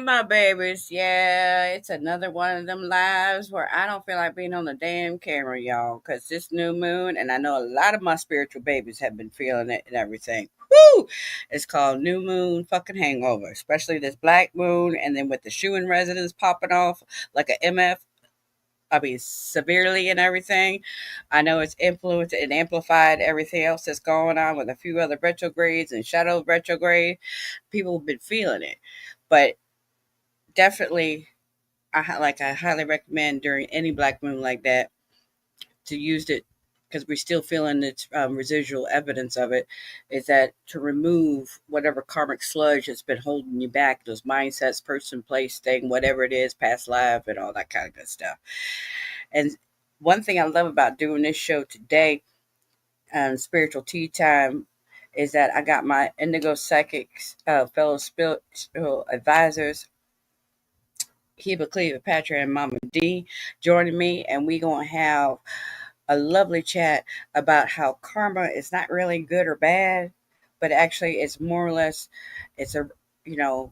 my babies. Yeah, it's another one of them lives where I don't feel like being on the damn camera, y'all, because this new moon, and I know a lot of my spiritual babies have been feeling it and everything. Woo! It's called New Moon fucking Hangover, especially this black moon, and then with the shoe in residence popping off like a MF. I mean, severely and everything. I know it's influenced and amplified everything else that's going on with a few other retrogrades and shadow retrograde. People have been feeling it, but definitely, I highly recommend during any black moon like that to use it because we're still feeling its residual evidence of it. Is that to remove whatever karmic sludge has been holding you back, those mindsets, person, place, thing, whatever it is, past life, and all that kind of good stuff. And one thing I love about doing this show today, spiritual tea time, is that I got my Indigo Psychics fellow spiritual advisors, Heba Kleopatra and Mama D, joining me, and we gonna have a lovely chat about how karma is not really good or bad, but actually it's more or less it's a you know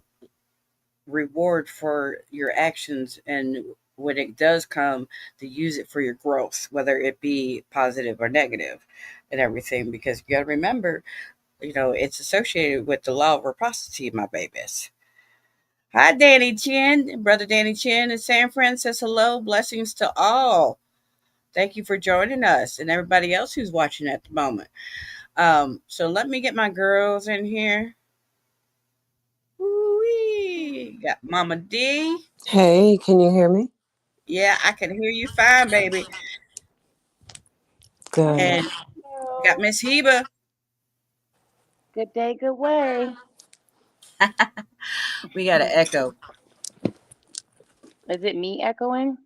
reward for your actions, and when it does come, to use it for your growth, whether it be positive or negative and everything, because you got to remember, it's associated with the law of reciprocity, my babies. Hi, Danny Chin. Brother Danny Chin in San Fran says hello. Blessings to all. Thank you for joining us and everybody else who's watching at the moment. So let me get my girls in here. Woo-wee. Got Mama D. Hey, can you hear me? Yeah, I can hear you fine, baby. Good. And got Miss Heba. Good day, good way. We got an echo. Is it me echoing?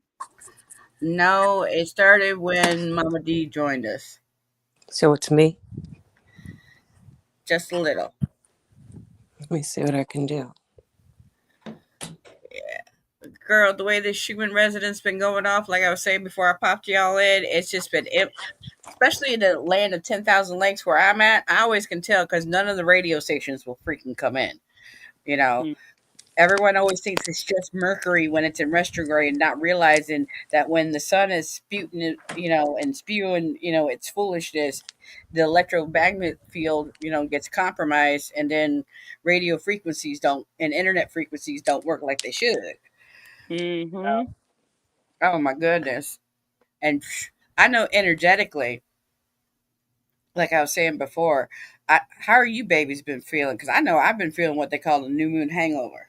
No, it started when Mama D joined us. So it's me. Just a little. Let me see what I can do. Girl, the way this Schumann residence been going off, like I was saying before I popped y'all in, it's just been, especially in the land of 10,000 lakes where I'm at, I always can tell because none of the radio stations will freaking come in. You know, Mm. everyone always thinks it's just Mercury when it's in retrograde, not realizing that when the sun is spewing, and spewing, its foolishness, the electromagnetic field, gets compromised, and then radio frequencies don't, and internet frequencies don't work like they should. Mm-hmm. Oh my goodness. And I know energetically, like I was saying before, how are you babies been feeling? Because I know I've been feeling what they call the new moon hangover.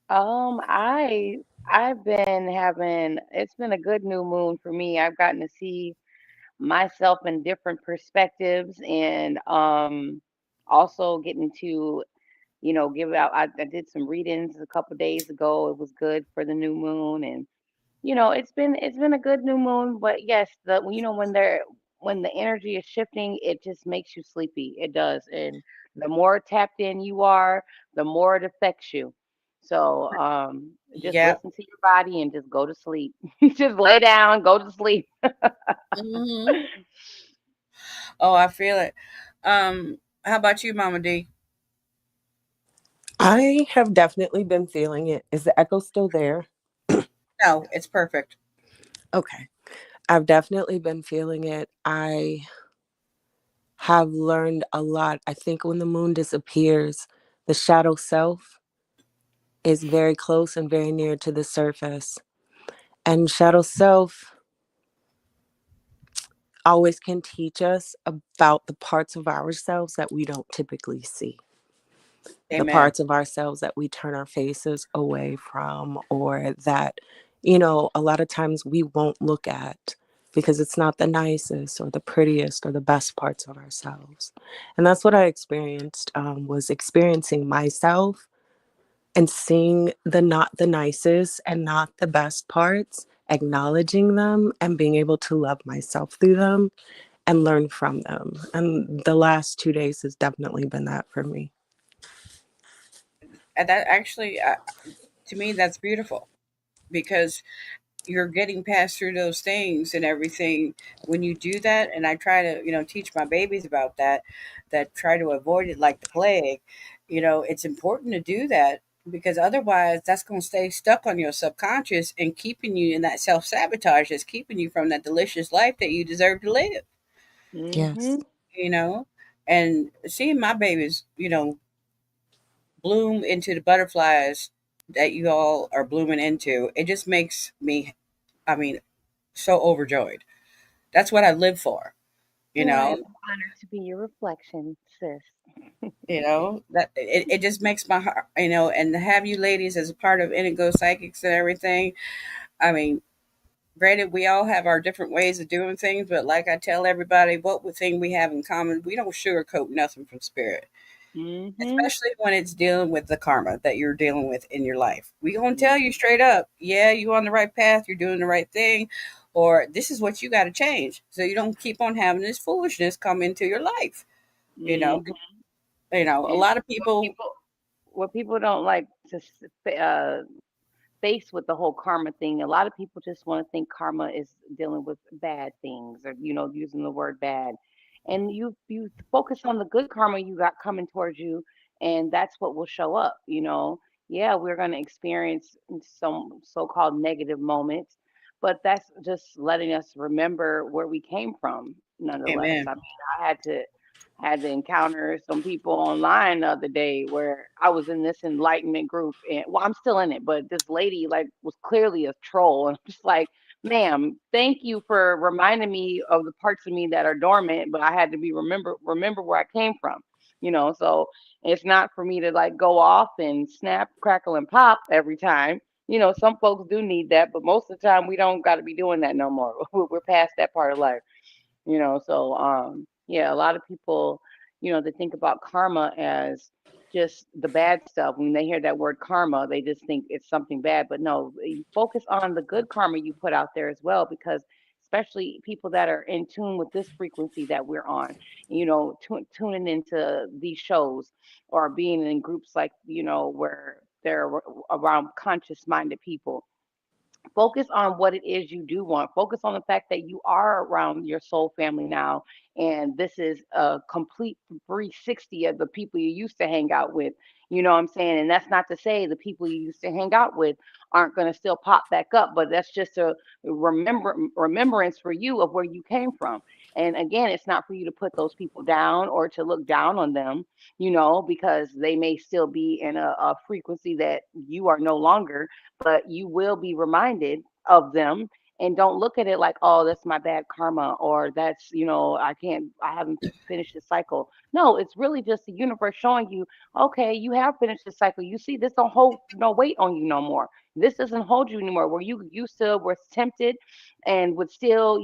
I've been having it's been a good new moon for me. I've gotten to see myself in different perspectives and also getting to, give out I did some readings a couple days ago. It was good for the new moon and it's been a good new moon, but yes, when the energy is shifting, it just makes you sleepy. It does. And the more tapped in you are, the more it affects you. So just Yep. listen to your body and just go to sleep. Just lay down, go to sleep. Hmm. Oh, I feel it. How about you, Mama D? I have definitely been feeling it. Is the echo still there? No, it's perfect. Okay. I've definitely been feeling it. I have learned a lot. I think when the moon disappears, the shadow self is very close and very near to the surface. And shadow self always can teach us about the parts of ourselves that we don't typically see. The Amen. parts of ourselves that we turn our faces away from, or that, a lot of times we won't look at because it's not the nicest or the prettiest or the best parts of ourselves. And that's what I experienced, was experiencing myself and seeing the not the nicest and not the best parts, acknowledging them and being able to love myself through them and learn from them. And the last 2 days has definitely been that for me. And that actually, to me, that's beautiful because you're getting past through those things and everything when you do that. And I try to, teach my babies about that, that try to avoid it like the plague. It's important to do that because otherwise that's going to stay stuck on your subconscious and keeping you in that self sabotage that's keeping you from that delicious life that you deserve to live, Yes. Mhm. you know? And seeing my babies, bloom into the butterflies that you all are blooming into, it just makes me, I mean, so overjoyed. That's what I live for, you Well, I am know? honored to be your reflection, sis. That it just makes my heart, and to have you ladies as a part of Indigo Psychics and everything. I mean, granted, we all have our different ways of doing things, but like I tell everybody, thing we have in common, we don't sugarcoat nothing from spirit, Mhm. especially when it's dealing with the karma that you're dealing with in your life. We gonna tell you Mhm. straight up, yeah, you're on the right path, you're doing the right thing, or this is what you got to change, so you don't keep on having this foolishness come into your life. You know, Mhm. a And lot of what people. people what people don't like to faced with the whole karma thing. A lot of people just want to think karma is dealing with bad things, or using the word bad. And you focus on the good karma you got coming towards you, and that's what will show up. Yeah, we're going to experience some so-called negative moments, but that's just letting us remember where we came from nonetheless. Amen. I mean, I had to encounter some people online the other day where I was in this enlightenment group, and well, I'm still in it, but this lady like was clearly a troll, and I'm just like, ma'am, thank you for reminding me of the parts of me that are dormant, but I had to be remember where I came from. So it's not for me to like go off and snap, crackle, and pop every time. Some folks do need that, but most of the time we don't got to be doing that no more. We're past that part of life. So yeah, a lot of people, they think about karma as just the bad stuff. When they hear that word karma, they just think it's something bad. But no, you focus on the good karma you put out there as well, because especially people that are in tune with this frequency that we're on, tuning into these shows, or being in groups like where they're around conscious minded people. Focus on what it is you do want. Focus on the fact that you are around your soul family now, and this is a complete 360 of the people you used to hang out with. You know what I'm saying? And that's not to say the people you used to hang out with aren't going to still pop back up, but that's just a remembrance for you of where you came from. And again, it's not for you to put those people down or to look down on them, because they may still be in a frequency that you are no longer, but you will be reminded of them. And don't look at it like, oh, that's my bad karma, or that's, I haven't finished the cycle. No, it's really just the universe showing you, okay, you have finished the cycle. You see, this don't hold no weight on you no more. This doesn't hold you anymore. Where you used to were tempted and would still,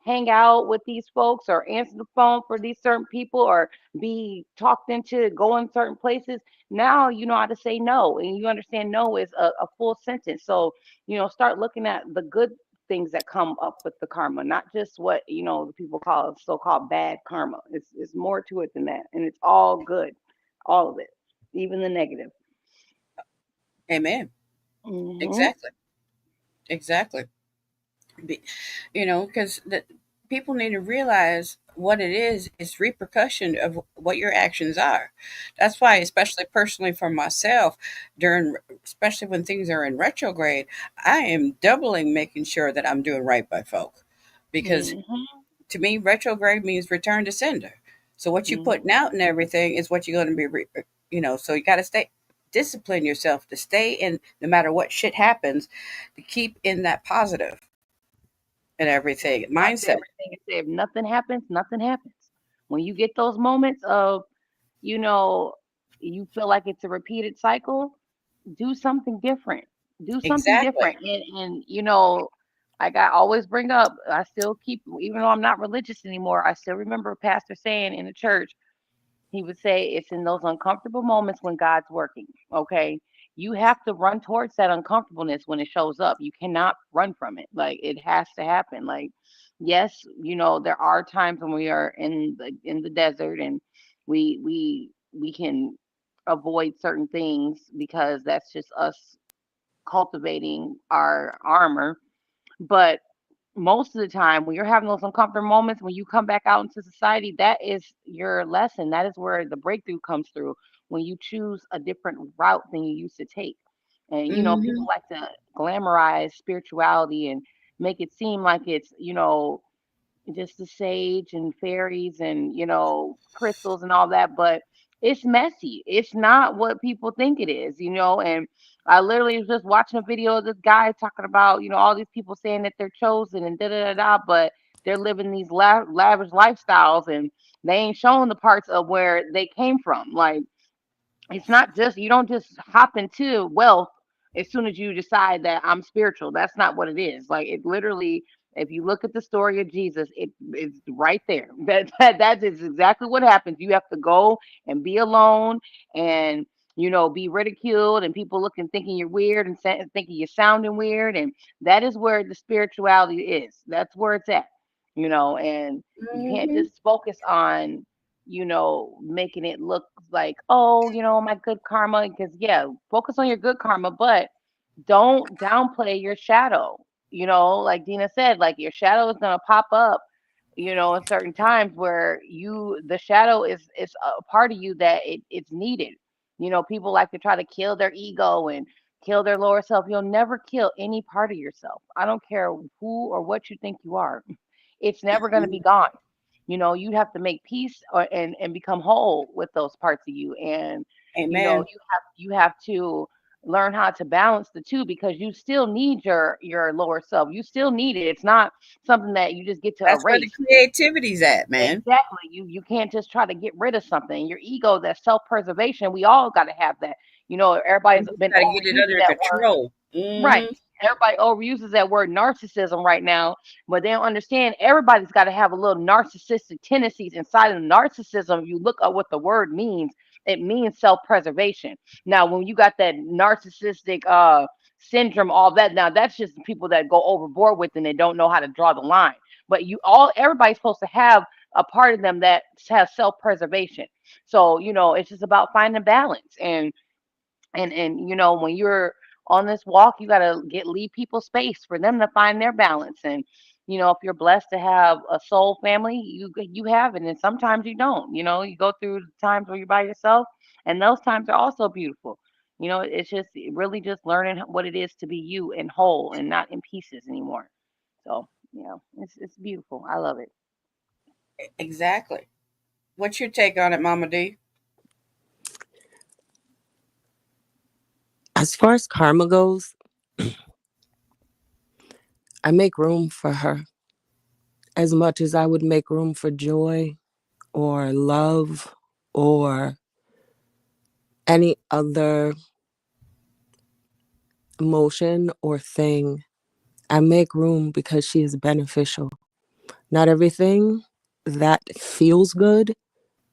hang out with these folks or answer the phone for these certain people or be talked into going certain places. Now you know how to say no, and you understand no is a full sentence. So start looking at the good things that come up with the karma, not just what the people call so-called bad karma. It's more to it than that, and it's all good, all of it, even the negative. Amen. Hmm. Exactly. Exactly. Be- because the people need to realize what it is repercussion of what your actions are. That's why, especially personally for myself, during especially when things are in retrograde, I am doubling making sure that I'm doing right by folk, because Hmm. to me retrograde means return to sender. So what you putting Hmm. out and everything is what you're going to be so you got to stay discipline yourself to stay in, no matter what shit happens, to keep in that positive and everything Watch mindset. everything and say, if nothing happens, nothing happens. When you get those moments of, you know, you feel like it's a repeated cycle, do something different. Do something Exactly. different. And like I always bring up, I still keep, even though I'm not religious anymore, I still remember a pastor saying in the church, he would say it's in those uncomfortable moments when God's working. Okay. You have to run towards that uncomfortableness when it shows up. You cannot run from it. Like it has to happen. Like, yes, there are times when we are in the desert, and we can avoid certain things because that's just us cultivating our armor. But most of the time when you're having those uncomfortable moments, when you come back out into society, that is your lesson. That is where the breakthrough comes through, when you choose a different route than you used to take. And people Mm-hmm. like to glamorize spirituality and make it seem like it's, just the sage and fairies and crystals and all that, but it's messy. It's not what people think it is, and I literally was just watching a video of this guy talking about all these people saying that they're chosen and da da da da, but they're living these lavish lifestyles, and they ain't showing the parts of where they came from. Like, it's not just, you don't just hop into wealth as soon as you decide that I'm spiritual. That's not what it is. Like, it literally, if you look at the story of Jesus, it's right there. That is exactly what happens. You have to go and be alone, and be ridiculed, and people looking thinking you're weird, and thinking you're sounding weird, and that is where the spirituality is. That's where it's at. And you can't Mm-hmm. just focus on making it look like, oh, my good karma. Because, yeah, focus on your good karma, but don't downplay your shadow. Like Dina said, like, your shadow is going to pop up, in certain times where the shadow is a part of you that it's needed. People like to try to kill their ego and kill their lower self. You'll never kill any part of yourself. I don't care who or what you think you are. It's never going to be gone. You have to make peace, and become whole with those parts of you. And Amen. you have to learn how to balance the two, because you still need your lower self. You still need it. It's not something that you just get to That's where the erase. creativity's at, man. Exactly. You can't just try to get rid of something. Your ego, that self-preservation, we all got to have that. You Everybody's just been got to get it overusing under that word. control. Right. Mm-hmm. Everybody overuses that word narcissism right now, but they don't understand everybody's got to have a little narcissistic tendencies inside of narcissism. You look at what the word means, it means self-preservation. Now, when you got that narcissistic syndrome, all that, now that's just people that go overboard with and they don't know how to draw the line. But everybody's supposed to have a part of them that has self-preservation. So, it's just about finding balance. And when you're on this walk, you got to leave people space for them to find their balance. And if you're blessed to have a soul family, you have it, and sometimes you don't. You go through times where you're by yourself, and those times are also beautiful. It's just really just learning what it is to be you and whole, and not in pieces anymore. So, it's beautiful. I love it. Exactly. What's your take on it, Mama D? As far as karma goes, I make room for her as much as I would make room for joy or love or any other emotion or thing. I make room because she is beneficial. Not everything that feels good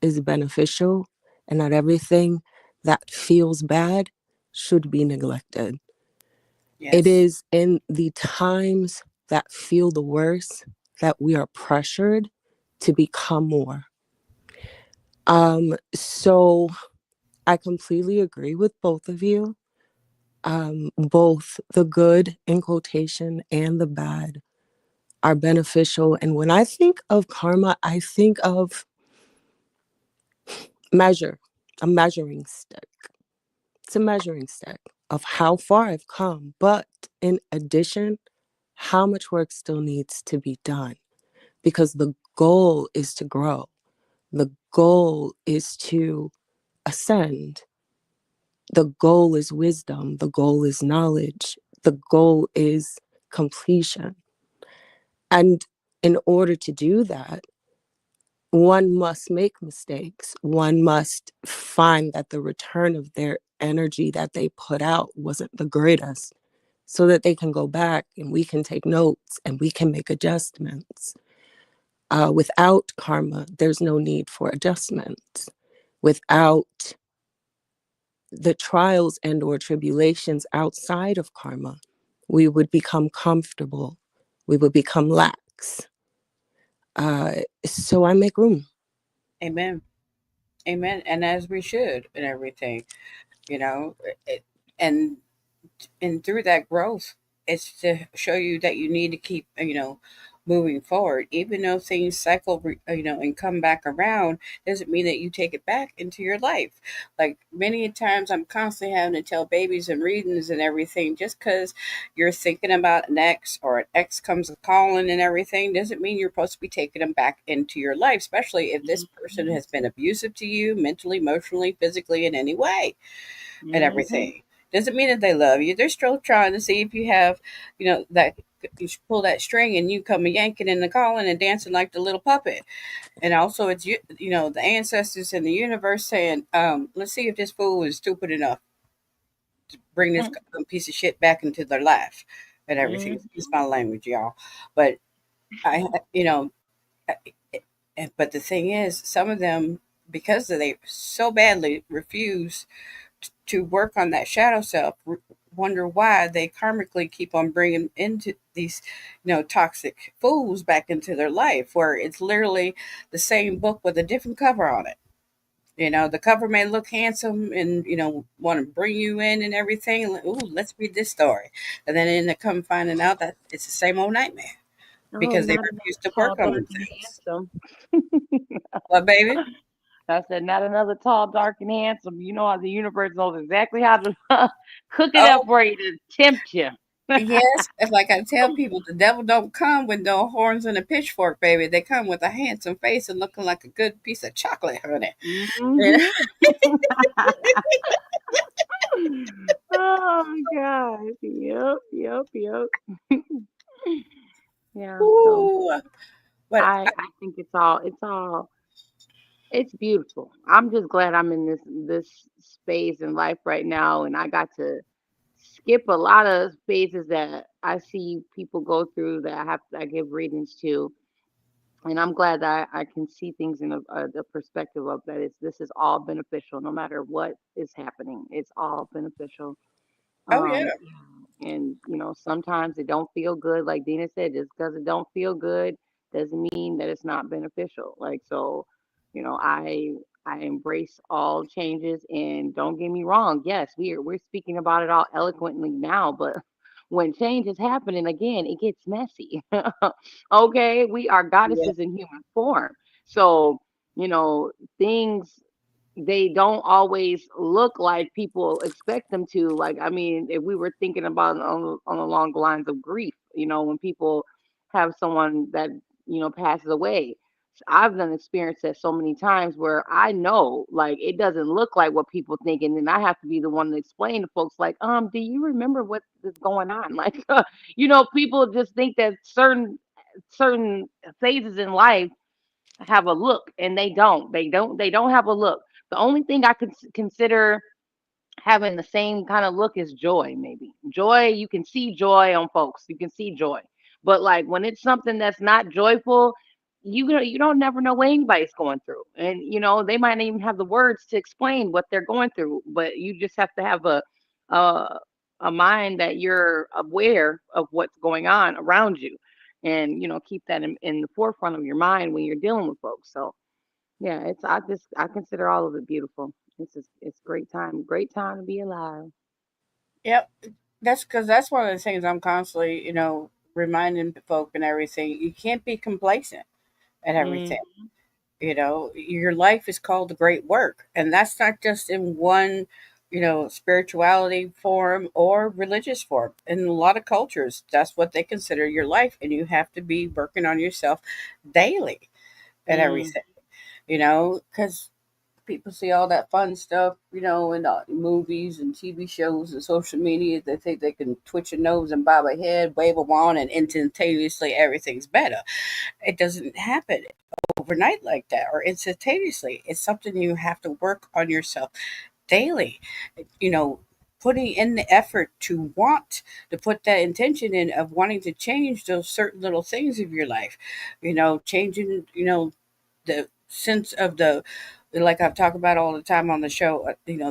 is beneficial, and not everything that feels bad should be neglected. It Yes. is in the times that feel the worst that we are pressured to become more. So I completely agree with both of you. Both the good in quotation and the bad are beneficial. And when I think of karma, I think of measure, a measuring stick. It's a measuring stick of how far I've come. But in addition, how much work still needs to be done, because the goal is to grow. The goal is to ascend. The goal is wisdom. The goal is knowledge. The goal is completion. And in order to do that, one must make mistakes. One must find that the return of their energy that they put out wasn't the greatest, so that they can go back and we can take notes and we can make adjustments. Without karma, there's no need for adjustments. Without the trials and or tribulations outside of karma, we would become comfortable. We would become lax. So I make room. Amen. Amen. And as we should and everything, you know, it, and and through that growth. it's to show you that you need to keep, moving forward. Even though things cycle, and come back around, doesn't mean that you take it back into your life. Like many times, I'm constantly having to tell babies and readings and everything, just because you're thinking about an ex or an ex comes a calling and everything, doesn't mean you're supposed to be taking them back into your life, especially if this person Mhm. has been abusive to you mentally, emotionally, physically, in any way and Mhm. everything. Doesn't mean that they love you. They're still trying to see if you have, that you should pull that string and you come yanking in the calling and dancing like the little puppet. And also, it's the ancestors in the universe saying, let's see if this fool is stupid enough to bring this piece of shit back into their life and everything. Excuse Mhm. my language, y'all. But I, but the thing is, some of them, because they so badly refuse to work on that shadow self, wonder why they karmically keep on bringing into these toxic fools back into their life, where it's literally the same book with a different cover on it. The cover may look handsome and want to bring you in and everything, like, ooh, let's read this story, and then end up come finding out that it's the same old nightmare Oh, because they not refuse another to tall, work on dark, them and things. handsome. What, baby? I said, not another tall, dark, and handsome. You know how the universe knows exactly how to cook it up Oh, for you to tempt you. yes, it's like I tell people, the devil don't come with no horns and a pitchfork, baby. They come with a handsome face and looking like a good piece of chocolate, honey. And Hmm. Oh my God. Yep, yep, yep. Yeah. So ooh, but I think it's beautiful. I'm just glad I'm in this space in life right now, and I got to skip a lot of phases that I see people go through that I give readings to, and I'm glad that I can see things in the perspective of that is this is all beneficial, no matter what is happening. It's all beneficial. oh yeah, Yeah. And sometimes it don't feel good, like Dina said. Just because it don't feel good doesn't mean that it's not beneficial. Like so, I embrace all changes, and don't get me wrong. Yes, we're speaking about it all eloquently now, but when change is happening again, it gets messy. Okay, we are yeah, goddesses in human form, so things they don't always look like people expect them to. Like, I mean, if we were thinking about on along the lines of grief, when people have someone that passes away, I've done experience that so many times where I know like it doesn't look like what people think, and then I have to be the one to explain to folks like, do you remember what is going on? Like, people just think that certain phases in life have a look, and they don't have a look. The only thing I could consider having the same kind of look is joy. Maybe joy, you can see joy on folks, you can see joy, but like when it's something that's not joyful, you don't never know what anybody's going through, and they might not even have the words to explain what they're going through, but you just have to have a, a mind that you're aware of what's going on around you, and keep that in the forefront of your mind when you're dealing with folks. So yeah, I consider all of it beautiful. It's great time to be alive. yep. That's because that's one of the things I'm constantly, reminding folk and everything. You can't be complacent and everything. Mm, Your life is called the great work, and that's not just in one spirituality form or religious form. In a lot of cultures, that's what they consider your life, and you have to be working on yourself daily and mm, everything. Because people see all that fun stuff, in movies and TV shows and social media. They think they can twitch a nose and bob a head, wave a wand, and instantaneously everything's better. It doesn't happen overnight like that or instantaneously. It's something you have to work on yourself daily. You know, Putting in the effort to want to put that intention in of wanting to change those certain little things of your life. Changing, the sense of the like I've talked about all the time on the show,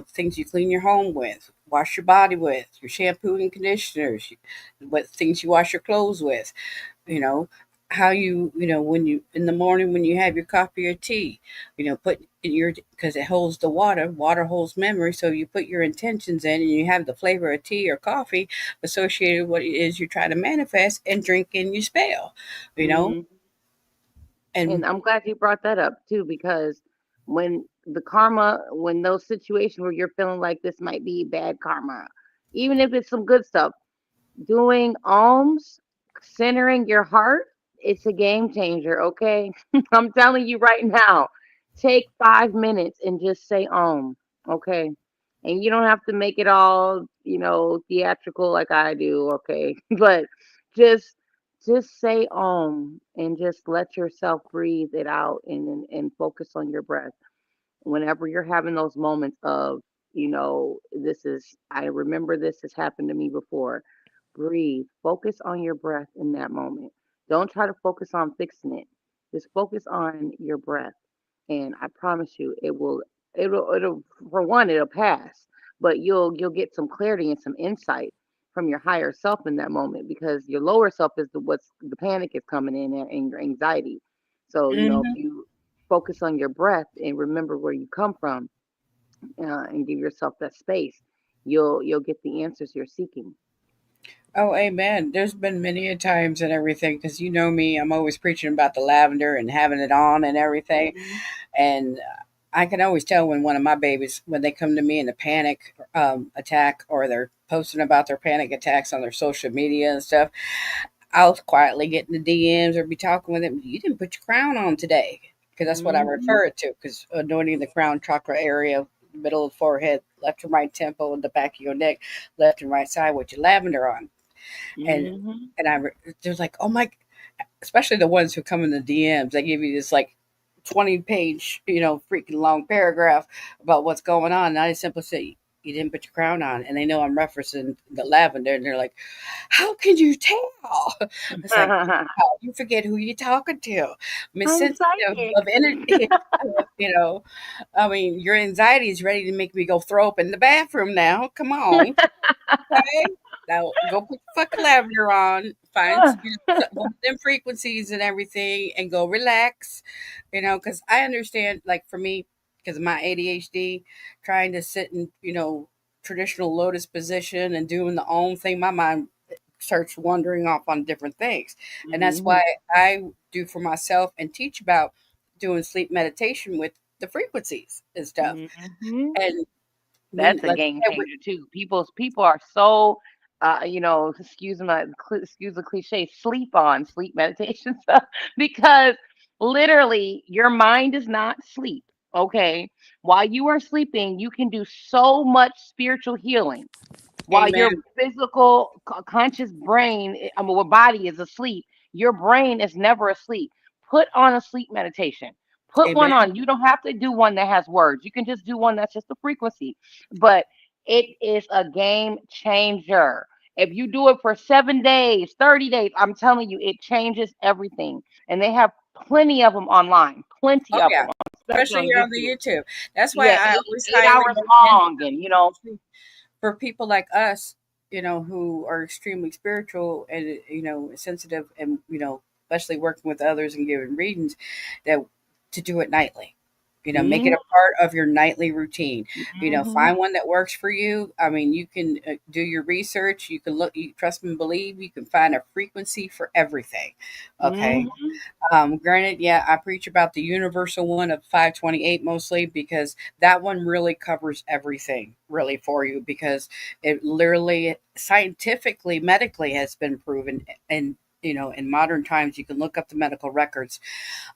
things you clean your home with, wash your body with, your shampoo and conditioners, what things you wash your clothes with, you know, how you know when you in the morning when you have your coffee or tea, put in your, because it holds the water holds memory, so you put your intentions in and you have the flavor of tea or coffee associated with what it is you're trying to manifest, and drink in your spell, you know Mhm. and And I'm glad you brought that up too, because when the karma, when those situations where you're feeling like this might be bad karma, even if it's some good stuff, doing alms, centering your heart, it's a game changer, okay? I'm telling you right now. Take 5 minutes and just say okay? And you don't have to make it all, theatrical like I do, okay? But just just say and just let yourself breathe it out and focus on your breath whenever you're having those moments of, I remember this has happened to me before. Breathe, focus on your breath in that moment. Don't try to focus on fixing it. Just focus on your breath. And I promise you, it'll, for one, it'll pass, but you'll get some clarity and some insight from your higher self in that moment, because your lower self is the panic is coming in, and your anxiety. So, if Mhm. you focus on your breath and remember where you come from, and give yourself that space, you'll get the answers you're seeking. Oh, amen. There's been many a times and everything, because you know me, I'm always preaching about the lavender and having it on and everything. Mhm. And I can always tell when one of my babies, when they come to me in a panic attack, or they're posting about their panic attacks on their social media and stuff, I'll quietly get in the DMs or be talking with them. You didn't put your crown on today, because that's what I Mhm. refer it to. Because anointing the crown chakra area, middle of the forehead, left and right temple, and the back of your neck, left and right side, with your lavender on. And Mhm. there's like, oh my, especially the ones who come in the DMs, they give you this like 20-page, freaking long paragraph about what's going on. And I simply say, you didn't put your crown on. And they know I'm referencing the lavender. And they're like, how can you tell? It's like, you forget who you're talking to. Miss I'm Sensitive psychic. of energy. you know, I mean, your anxiety is ready to make me go throw up in the bathroom now. Come on. Okay. Now go put the fucking lavender on, find one of them frequencies and everything, and go relax. Because I understand, like for me, because of my ADHD, trying to sit in traditional lotus position and doing the own thing, my mind starts wandering off on different things, and that's why Mhm. I do for myself and teach about doing sleep meditation with the frequencies and stuff. Mhm. And when, That's a like game I said, changer too. People are so, excuse the cliche, sleep meditation stuff, because literally your mind is not sleep. Okay, while you are sleeping, you can do so much spiritual healing. While amen. your physical conscious brain, well, body is asleep, your brain is never asleep. Put on a sleep meditation. Put Amen. one on. You don't have to do one that has words. You can just do one that's just a frequency. But it is a game changer. If you do it for 7 days, 30 days, I'm telling you, it changes everything. And they have plenty of them online, plenty Oh of yeah, them, especially especially on here on the YouTube. YouTube. That's why Yeah, I eight, always eight highly hours recommend, long. And, for people like us, who are extremely spiritual and sensitive, and especially working with others and giving readings, that to do it nightly. Make it hmm a part of your nightly routine. hmm Find one that works for you. I mean, you can do your research. You can look. You trust and believe. You can find a frequency for everything. Okay. hmm Granted, yeah, I preach about the universal one of 528 mostly, because that one really covers everything really for you, because it literally scientifically, medically has been proven. And in modern times, you can look up the medical records,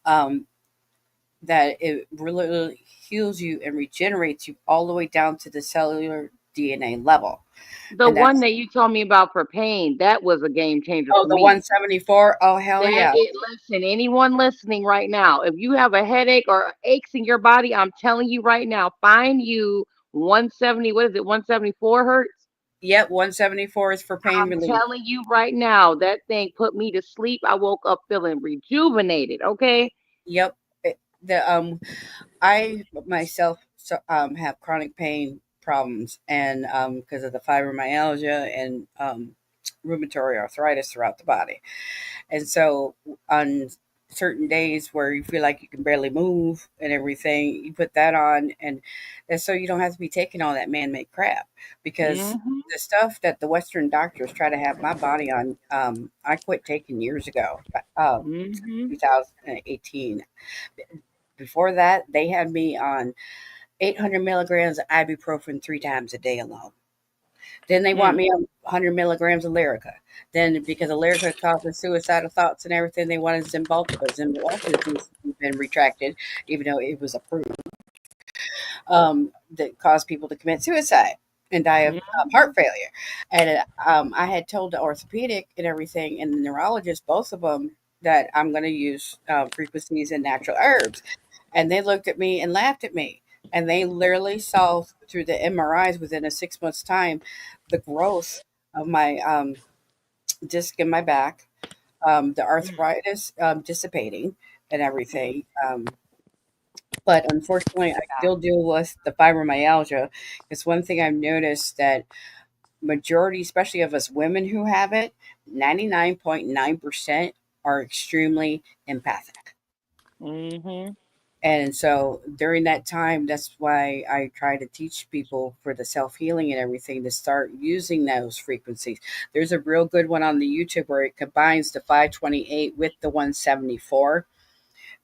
um, that it really heals you and regenerates you all the way down to the cellular DNA level. The And one that's, that you told me about for pain, that was a game changer oh, for the me. 174. Oh, hell That yeah. it Listen, anyone listening right now, if you have a headache or aches in your body, I'm telling you right now, find you 170, what is it, 174 hertz? Yep, 174 is for pain I'm relief. telling you right now, that thing put me to sleep. I woke up feeling rejuvenated, okay? Yep. I myself, have chronic pain problems, and because of the fibromyalgia, and rheumatoid arthritis throughout the body. And so on certain days where you feel like you can barely move and everything, you put that on, and so you don't have to be taking all that man-made crap, because Mhm. the stuff that the Western doctors try to have my body on, I quit taking years ago, Mhm. 2018. Before that, they had me on 800 milligrams of ibuprofen 3 times a day alone. Then they want Mm. me on 100 milligrams of Lyrica. Then, because of Lyrica causes suicidal thoughts and everything, they wanted Zymbalta. Zymbalta has been retracted, even though it was approved, that caused people to commit suicide and die of Mhm. heart failure. And I had told the orthopedic and everything and the neurologist, both of them, that I'm going to use frequencies and natural herbs. And they looked at me and laughed at me. And they literally saw through the MRIs within a 6 months' time the growth of my disc in my back, the Mm. arthritis dissipating and everything. But unfortunately, I still deal with the fibromyalgia. It's one thing I've noticed, that majority, especially of us women who have it, 99.9% are extremely empathic. Mhm. And so during that time, that's why I try to teach people for the self healing and everything to start using those frequencies. There's a real good one on the YouTube where it combines the 528 with the 174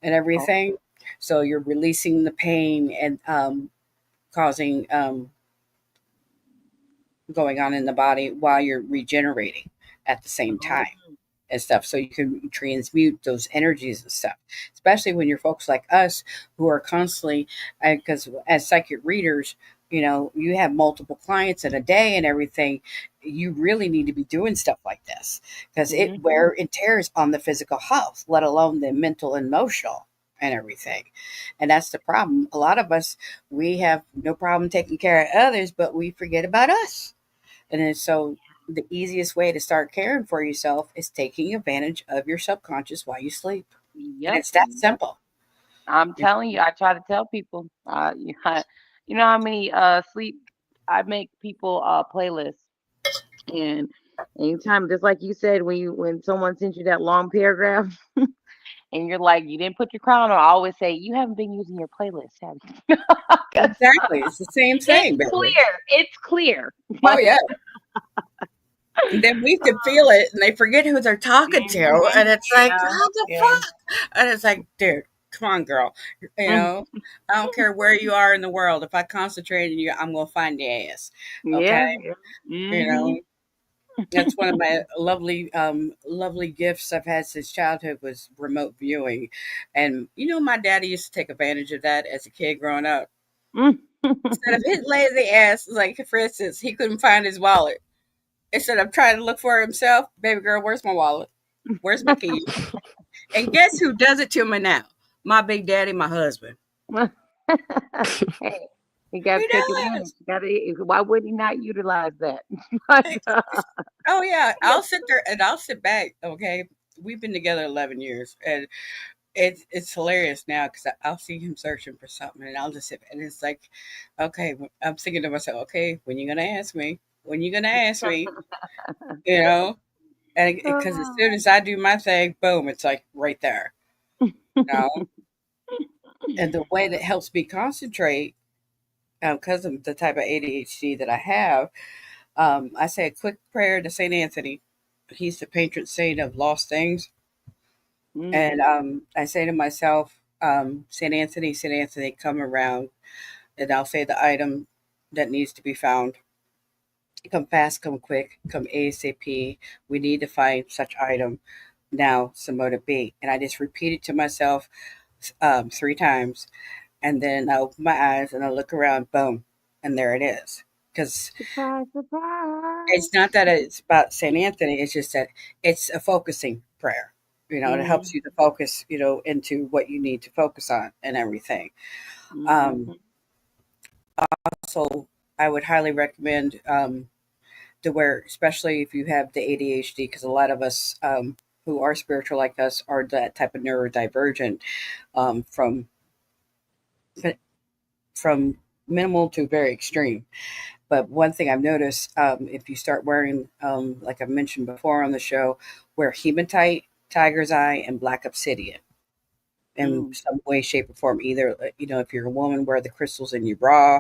and Oh. everything. So you're releasing the pain and causing going on in the body while you're regenerating at the same time Oh. and stuff, so you can transmute those energies and stuff, especially when you're folks like us who are constantly, because as psychic readers, you have multiple clients in a day and everything. You really need to be doing stuff like this, because it Mhm. wear and tears on the physical health, let alone the mental and emotional and everything. And that's the problem. A lot of us, we have no problem taking care of others, but we forget about us. And then so the easiest way to start caring for yourself is taking advantage of your subconscious while you sleep. And Yep. it's that Yep. simple. I'm telling you, I try to tell people. You know how many sleep I make people playlists, and anytime, just like you said, when someone sends you that long paragraph, and you're like, you didn't put your crown on, I always say, you haven't been using your playlist, have you? 'Cause Exactly. It's the same it's thing, baby. clear. It's clear. Oh yeah. And then we could feel it and they forget who they're talking to. Mhm. And it's like, Yeah. how the Yeah. fuck? And it's like, dude, come on, girl. You Mm. know, I don't care where you are in the world. If I concentrate on you, I'm gonna find your ass. Okay. Yeah. Yeah. You Mhm. know, that's one of my lovely gifts I've had since childhood was remote viewing. And my daddy used to take advantage of that as a kid growing up. Mm. Instead of his lazy ass, like for instance, he couldn't find his wallet. Instead of trying to look for it himself, baby girl, where's my wallet? Where's my keys? And guess who does it to me now? My big daddy, my husband. Hey, you got He to take advantage. does. You got to. Why would he not utilize that? But, Oh yeah, I'll sit there and I'll sit back. Okay, we've been together 11 years, and it's hilarious now because I'll see him searching for something, and I'll just sit, and it's like, okay, I'm thinking to myself, okay, when you gonna ask me? When you gonna ask me? You know, and because as soon as I do my thing, boom, it's like right there. You know, and the way that helps me concentrate, because of the type of ADHD that I have, I say a quick prayer to Saint Anthony. He's the patron saint of lost things, and Mhm. I say to myself, Saint Anthony, come around. And I'll say the item that needs to be found. Come fast, come quick, come ASAP. We need to find such item now, so mote it be. And I just repeat it to myself 3 times. And then I open my eyes and I look around, boom, and there it is. Because Surprise, surprise. it's not that it's about St. Anthony, it's just that it's a focusing prayer. It helps Mhm. you to focus, into what you need to focus on and everything. Um, Mhm. also, I would highly recommend to where, especially if you have the ADHD, because a lot of us who are spiritual like us are that type of neurodivergent, from from minimal to very extreme. But one thing I've noticed, if you start wearing, like I mentioned before on the show, wear hematite, tiger's eye, and black obsidian in Mm. some way, shape, or form. Either, if you're a woman, wear the crystals in your bra,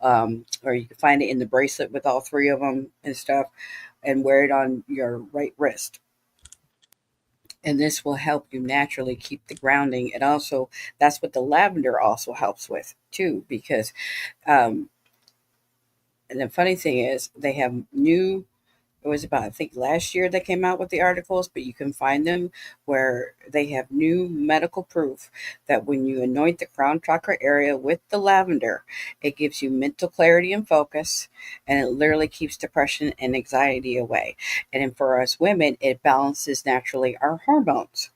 or you can find it in the bracelet with all three of them and stuff, and wear it on your right wrist. And this will help you naturally keep the grounding. And also, that's what the lavender also helps with too, because um, and the funny thing is, they have new. It was about, I think, last year they came out with the articles, but you can find them where they have new medical proof that when you anoint the crown chakra area with the lavender, it gives you mental clarity and focus, and it literally keeps depression and anxiety away. And then for us women, it balances naturally our hormones.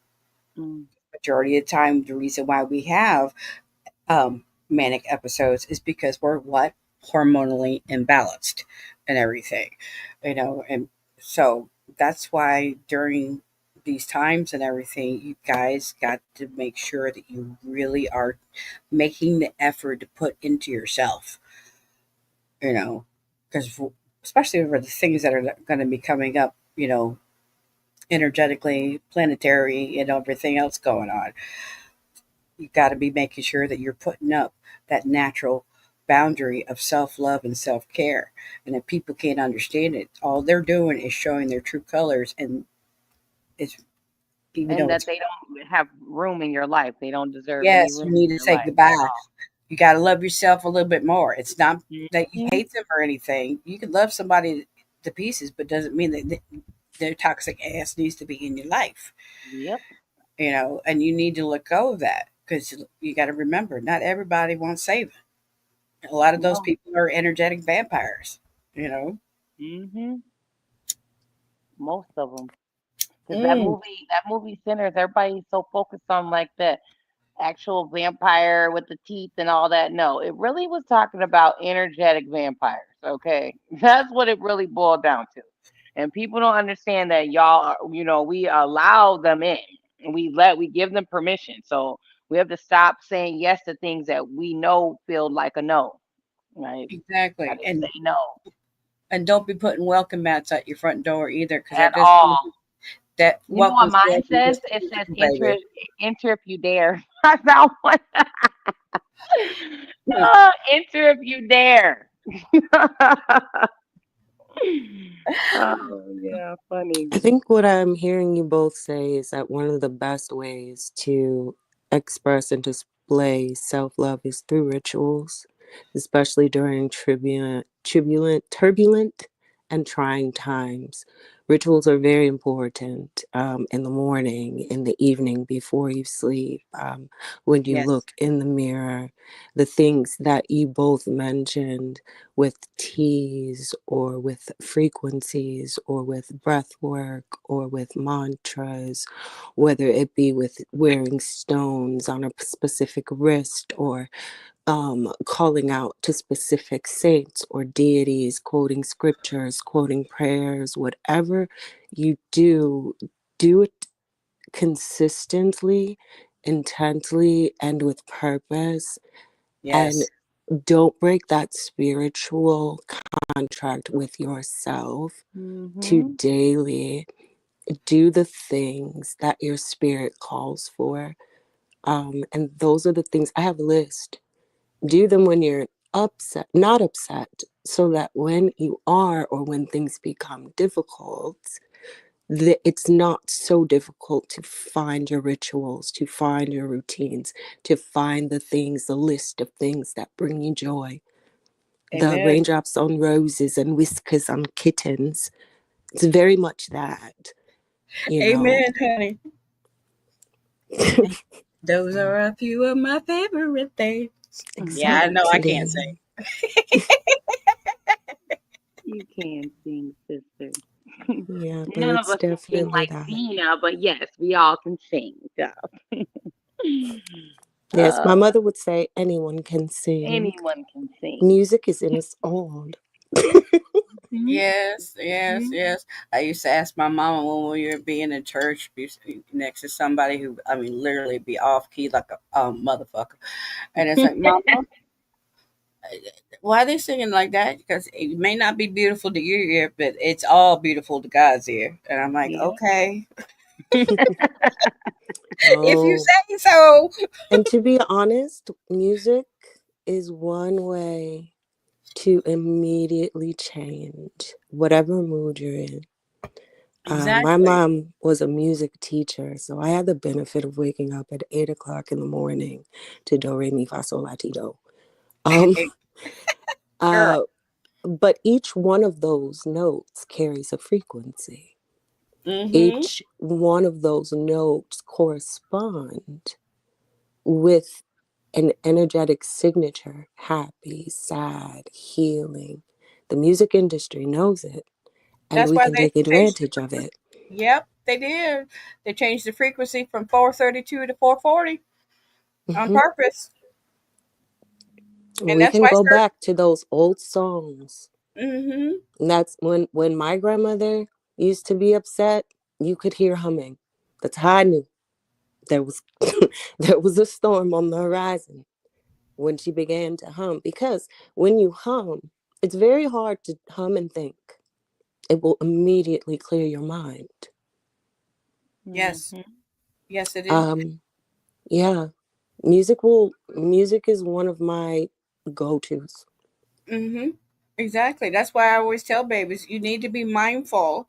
Mm. Majority of the time, the reason why we have manic episodes is because we're what, hormonally imbalanced and everything, and so that's why during these times and everything, you guys got to make sure that you really are making the effort to put into yourself, you know, because especially for the things that are going to be coming up, energetically, planetary, and everything else going on. You got to be making sure that you're putting up that natural boundary of self-love and self-care. And if people can't understand it, all they're doing is showing their true colors. And it's, even And though that it's, they don't have room in your life. They don't deserve any yes, room you need in to your say life at goodbye. You got to love yourself a little bit more. It's not all. that you Mhm. hate them or anything. You can love somebody to pieces, but doesn't mean that their toxic ass needs to be in your life. Yep. And you need to let go of that, because you got to remember, not everybody wants saving. A lot of those No. people are energetic vampires, you know. Mhm. Most of them. Because Mm, that movie Sinners, everybody's so focused on like the actual vampire with the teeth and all that. No, it really was talking about energetic vampires. Okay, that's what it really boiled down to. And people don't understand that y'all are, we allow them in, and we give them permission. So we have to stop saying yes to things that we know feel like a no. Right? exactly. Gotta And say no don't be putting welcome mats at your front door either, because at that just all. that You know what welcome mine spirit can says? just It eat says you, enter baby. enter if you dare. I found one. Mm, Enter if you dare. Oh yeah, funny. I think what I'm hearing you both say is that one of the best ways to express and display self love is through rituals, especially during turbulent, and trying times. Rituals are very important in the morning, in the evening, before you sleep, when you yes, look in the mirror. The things that you both mentioned with teas or with frequencies or with breath work or with mantras, whether it be with wearing stones on a specific wrist or calling out to specific saints or deities, quoting scriptures, quoting prayers, whatever you do it consistently, intently, and with purpose. And yes. don't break that spiritual contract with yourself to Mhm. daily do the things that your spirit calls for. And those are the things I have a list. Do them when you're upset, not upset, so that when you are or when things become difficult, it's not so difficult to find your rituals, to find your routines, to find the things, the list of things that bring you joy. The Amen. raindrops on roses and whiskers on kittens. It's very much that, you know. Amen, honey. Those are a few of my favorite things. Yeah, I know I can't Exactly. sing. You can sing, sister. Yeah, but None of it's us can sing definitely like that. Tina, but yes, we all can sing. So. Yes, my uh, mother would say anyone can sing. Anyone can sing. Music is in us all. Mhm. Yes, yes, Mhm. yes. I used to ask my mama when we were being in church, be next to somebody who, I mean, literally be off key like a motherfucker. And it's like, Mama, Why are they singing like that? Because it may not be beautiful to your ear, but it's all beautiful to God's ear. And I'm like, Yeah. okay, if you Oh, say so. and to be honest, music is one way to immediately change whatever mood you're in. My Exactly. mom was a music teacher, so I had the benefit of waking up at 8 o'clock in the morning to do re mi fa sol la ti do. Um, Girl. uh, but each one of those notes carries a frequency. Mm-hmm. Each one of those notes correspond with an energetic signature: happy, sad, healing. The music industry knows it, and That's we why can they take changed the advantage of frequency. it. Yep, they did. They changed the frequency from 432 to 440 on Hmm. purpose. And We that's can why go certain. back to those old songs. Mm-hmm. And that's when my grandmother used to be upset, you could hear humming. That's how I knew there was there was a storm on the horizon when she began to hum. Because when you hum, it's very hard to hum and think. It will immediately clear your mind. Yes. Hmm. Yes, it is. Um, yeah, music is one of my go-tos. Mm-hmm. Exactly. That's why I always tell babies you need to be mindful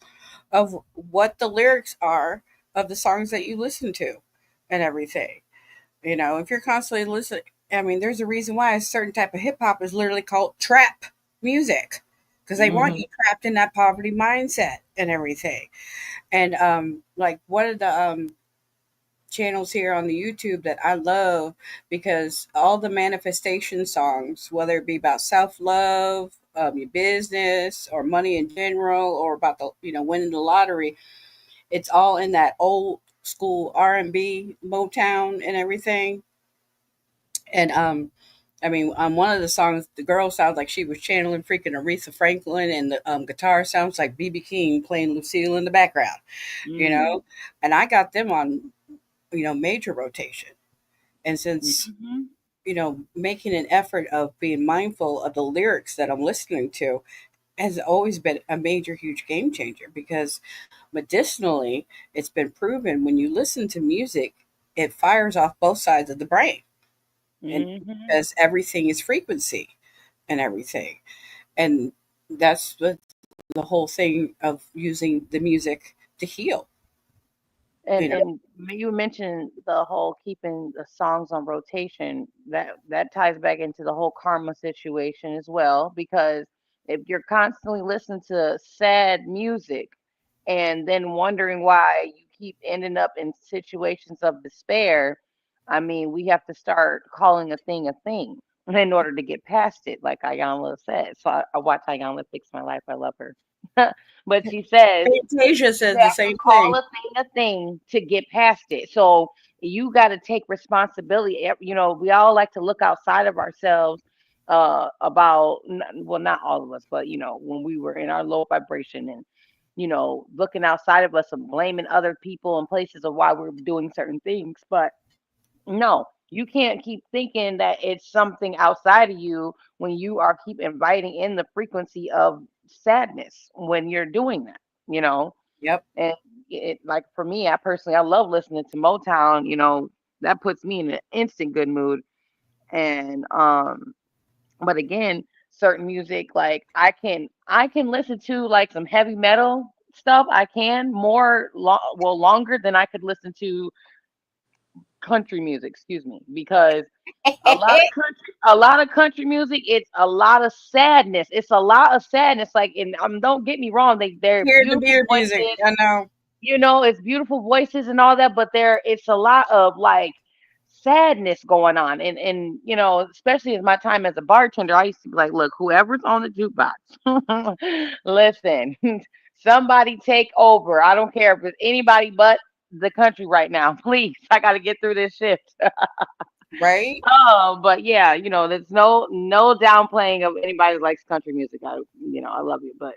of what the lyrics are of the songs that you listen to and everything. You know, if you're constantly listening, I mean, there's a reason why a certain type of hip hop is literally called trap music because they want Hmm. you trapped in that poverty mindset and everything. And like one of the channels here on the YouTube that I love because all the manifestation songs, whether it be about self love, your business, or money in general, or about the winning the lottery, it's all in that old school R&B, Motown, and everything. And I mean, on one of the songs, the girl sounds like she was channeling freaking Aretha Franklin, and the guitar sounds like BB King playing Lucille in the background. You Mm. know, and I got them on major rotation. And since Hmm. making an effort of being mindful of the lyrics that I'm listening to has always been a major, huge game changer because medicinally, it's been proven when you listen to music, it fires off both sides of the brain. And Hmm. because everything is frequency and everything. And that's the whole thing of using the music to heal, And you know. you mentioned the whole keeping the songs on rotation. That ties back into the whole karma situation as well, because if you're constantly listening to sad music and then wondering why you keep ending up in situations of despair, I mean, we have to start calling a thing in order to get past it, like Ayanla said. So I watch Ayanla fix my life. I love her. But she says Fantasia you says the have to same call thing. a thing to get past it. So you got to take responsibility. You know, we all like to look outside of ourselves about, well, not all of us, but you know, when we were in our low vibration and looking outside of us and blaming other people and places of why we're doing certain things. But no, you can't keep thinking that it's something outside of you when you are keep inviting in the frequency of sadness when you're doing that, you know. Yep. And like for me, I personally, I love listening to Motown. That puts me in an instant good mood. And but again, certain music, like I can listen to like some heavy metal stuff. I can longer than I could listen to country music. Excuse me, because a lot of country music, it's a lot of sadness. It's a lot of sadness. Like, and don't get me wrong, they're Hear the beautiful beer music. voices. I know. It's beautiful voices and all that, but it's a lot of like sadness going on. And especially as my time as a bartender, I used to be like, look, whoever's on the jukebox, listen, somebody take over. I don't care if it's anybody but the country right now. Please, I got to get through this shift. Right? Oh, but yeah, there's no downplaying of anybody who likes country music. I love you, but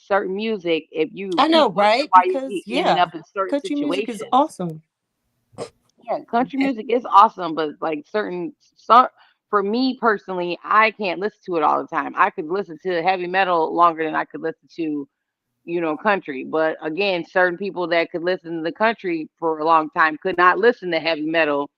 certain music, if you I keep know, wondering right? why you keep Because ending yeah, up in certain country music is situations, awesome. yeah, country music is awesome, but like for me personally, I can't listen to it all the time. I could listen to heavy metal longer than I could listen to, country. But again, certain people that could listen to the country for a long time could not listen to heavy metal.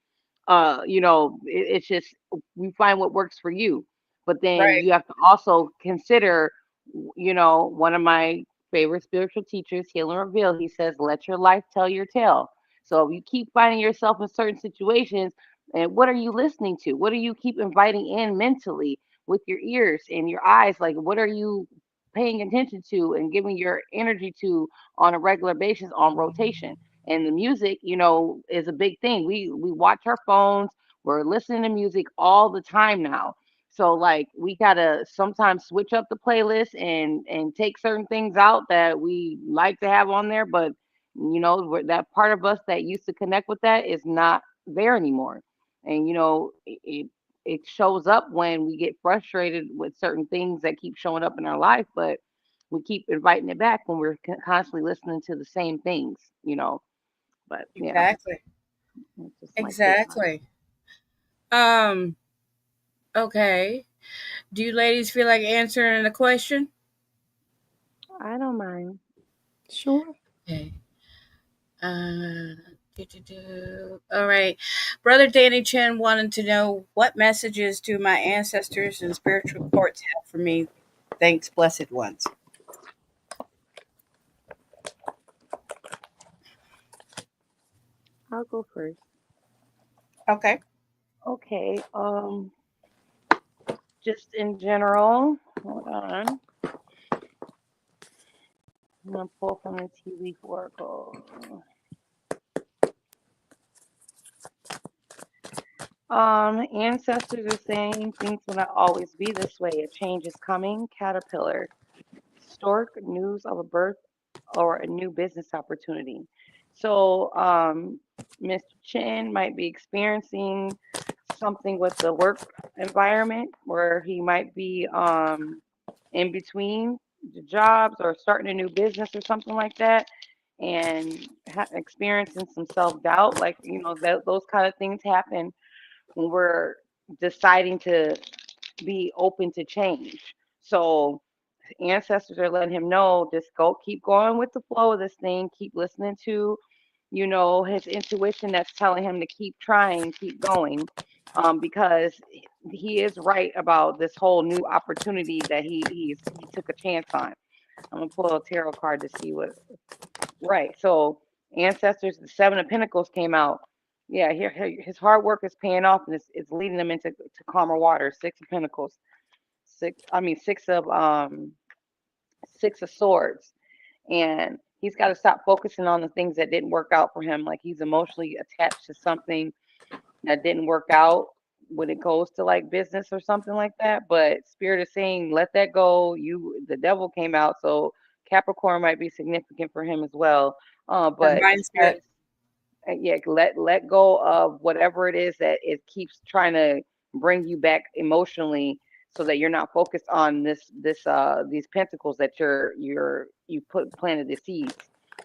It's just you find what works for you. But then Right. you have to also consider, one of my favorite spiritual teachers, Heal and Reveal, he says, let your life tell your tale. So if you keep finding yourself in certain situations, and what are you listening to? What do you keep inviting in mentally with your ears and your eyes? Like, what are you paying attention to and giving your energy to on a regular basis on rotation? And the music, is a big thing. We watch our phones, we're listening to music all the time now. So like we gotta sometimes switch up the playlist and take certain things out that we like to have on there, but that part of us that used to connect with that is not there anymore. And it shows up when we get frustrated with certain things that keep showing up in our life, but we keep inviting it back when we're constantly listening to the same things. But yeah, Exactly. it's just my take on it. Exactly. Um, okay. Do you ladies feel like answering the question? I don't mind. Sure. Okay. Uh, do. All right. Brother Danny Chen wanted to know what messages do my ancestors and spiritual courts have for me? Thanks, blessed ones. I'll go first. Okay. Okay. Just in general. Hold on. I'm gonna pull from the tea leaf oracle. Ancestors are saying things will not always be this way. A change is coming. Caterpillar. Stork, news of a birth or a new business opportunity. So, Mr. Chin might be experiencing something with the work environment where he might be in between the jobs or starting a new business or something like that, and experiencing some self doubt. Like, those kind of things happen when we're deciding to be open to change. So, ancestors are letting him know, just keep going with the flow of this thing, keep listening to his intuition that's telling him to keep trying, keep going, because he is right about this whole new opportunity that he took a chance on. I'm gonna pull a tarot card to see what. Right. So ancestors, the Seven of Pentacles came out. Yeah, here his hard work is paying off, and it's leading him into calmer waters. Six of Pentacles, six of Swords, and he's got to stop focusing on the things that didn't work out for him. Like he's emotionally attached to something that didn't work out when it goes to like business or something like that. But Spirit is saying, let that go. The devil came out, so Capricorn might be significant for him as well. The But mindset. Spirit is yeah, let go of whatever it is that it keeps trying to bring you back emotionally, so that you're not focused on these pentacles that you put planted the seeds,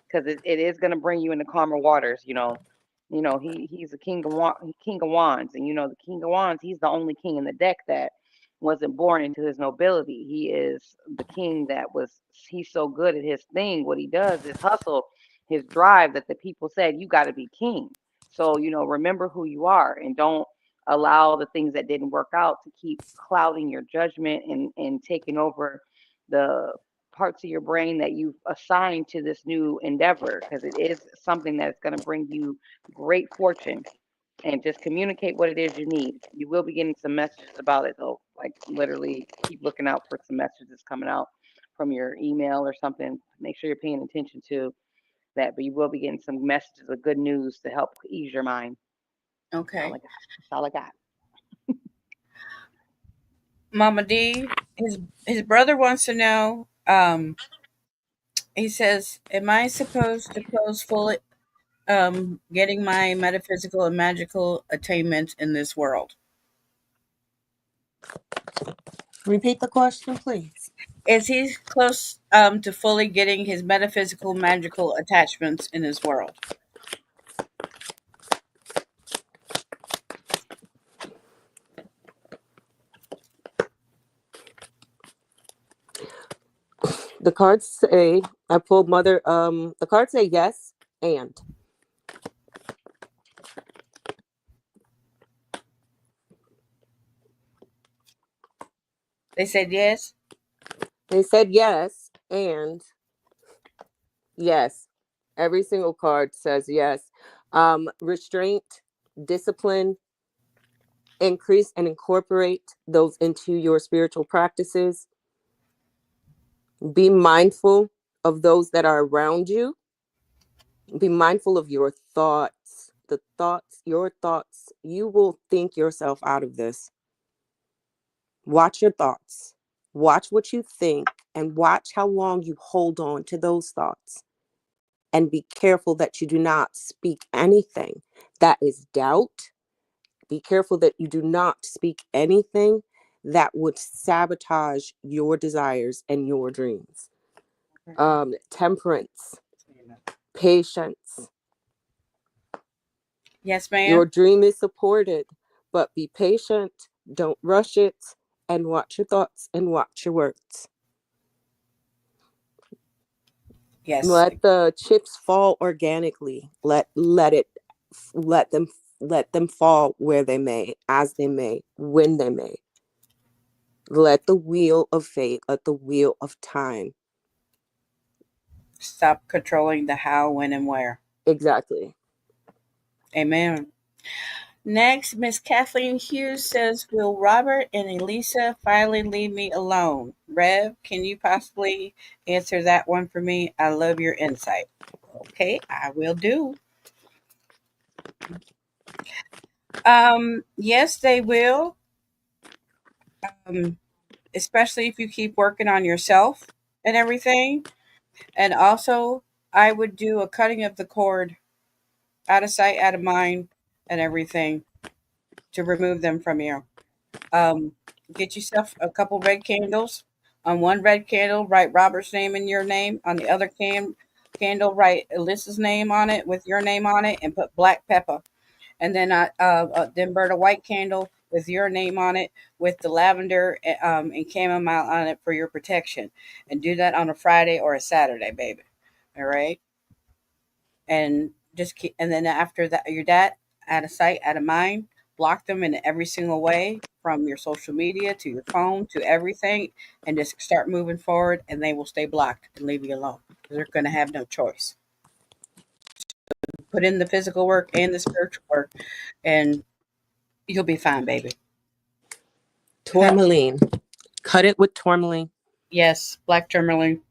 because it is going to bring you into calmer waters. He's a king of wands, and the king of wands, he's the only king in the deck that wasn't born into his nobility. He is the king he's so good at his thing. What he does is hustle, his drive, that the people said, you got to be king. So, remember who you are, and don't allow the things that didn't work out to keep clouding your judgment and taking over the parts of your brain that you've assigned to this new endeavor, because it is something that's going to bring you great fortune. And just communicate what it is you need. You will be getting some messages about it, though. Like, literally keep looking out for some messages coming out from your email or something. Make sure you're paying attention to that, but you will be getting some messages of good news to help ease your mind. That's all I Okay. got. That's all I got. Mama D, his brother wants to know. He says, "Am I supposed to close full getting my metaphysical and magical attainments in this world? Repeat the question, please. Is he close to fully getting his metaphysical magical attachments in his world?" The cards say, I pulled mother, the cards say yes and. They said yes. They said yes and yes. Every single card says yes. Restraint, discipline, increase and incorporate those into your spiritual practices. Be mindful of those that are around you. Be mindful of your thoughts. The thoughts, your thoughts, you will think yourself out of this. Watch your thoughts. Watch what you think and watch how long you hold on to those thoughts. And be careful that you do not speak anything that is doubt. Be careful that you do not speak anything that would sabotage your desires and your dreams. Temperance, patience. Yes, Your ma'am. dream is supported, but be patient, don't rush it, and watch your thoughts and watch your words. Yes. Let the chips fall organically. Let them let them fall where they may, as they may, when they may. Let the wheel of fate, let the wheel of time. Stop controlling the how, when, and where. Exactly. Amen. Next, Miss Kathleen Hughes says, "Will Robert and Elisa finally leave me alone?" Rev, can you possibly answer that one for me? I love your insight. Okay, I will do. Yes, they will. Um, Especially if you keep working on yourself and everything. And also, I would do a cutting of the cord, out of sight, out of mind, and everything to remove them from you. Um, get yourself a couple red candles. On one red candle, write Robert's name and your name. On the other candle, write Alyssa's name on it with your name on it, and put black pepper. And then burn a white candle with your name on it, with the lavender and chamomile on it for your protection. And do that on a Friday or a Saturday, baby. All right, and just keep. And then after that, you're that out of sight, out of mind. Block them in every single way, from your social media to your phone to everything, and just start moving forward. And they will stay blocked and leave you alone. They're going to have no choice. Put in the physical work and the spiritual work, and you'll be fine, baby. Tourmaline. Cut it with tourmaline. Yes, black tourmaline.